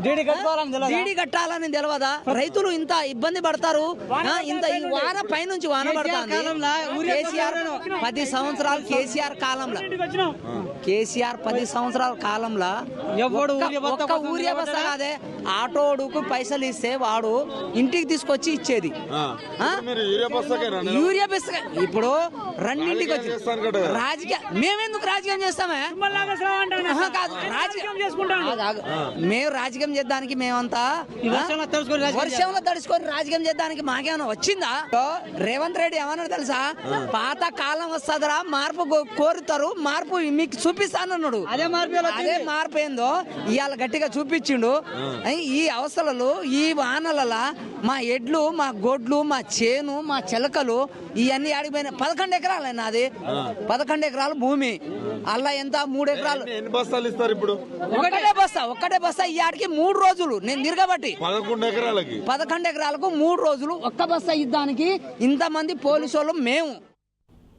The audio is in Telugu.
డీడీ కట్టాలని తెలియదా? రైతులు ఇంత ఇబ్బంది పడతారు. ఇంత ఈ వాన పైనుంచి వాన పడతాంది. కేసీఆర్ 10 సంవత్సరాలు కేసీఆర్ కాలంలో ఒక్క ఊరియా బస్తా కాదే, ఆటోడుకు పైసలు ఇస్తే వాడు ఇంటికి తీసుకొచ్చి ఇచ్చేది. యూరియా బస్ ఇప్పుడు రెండింటికి వచ్చి రాజకీయ మేమెందుకు రాజకీయం చేస్తామే? కాదు, మేము రాజకీయం చేద్దానికి మేమంతా వర్షంలో తడుచుకొని రాజకీయం చేద్దానికి మాకేమైనా వచ్చిందా? రేవంత్ రెడ్డి ఏమన్నా తెలుసా? పాత కాలం వస్తుందిరా, మార్పు కోరుతారు, మార్పు మీకు చూపిస్తానన్నాడు. అదే మార్పు ఏందో ఇవాళ గట్టిగా చూపించిండు. ఈ అవసరాలు ఈ వానల మా ఎడ్లు, మా గొడ్లు, మా చేను, మా చిలకలు ఇవన్నీ ఆడిపోయిన 11 ఎకరాలు నాది. 11 ఎకరాలు భూమి. అలా ఎంత 3 ఎకరాలు. ఒక్కటే బస్తా ఈ ఆడికి 3 రోజులు నేను తిరగబట్టి 11 ఎకరాలకు 3 రోజులు ఒక్క బస్తా ఇద్దానికి ఇంతమంది పోలీసు వాళ్ళు మేము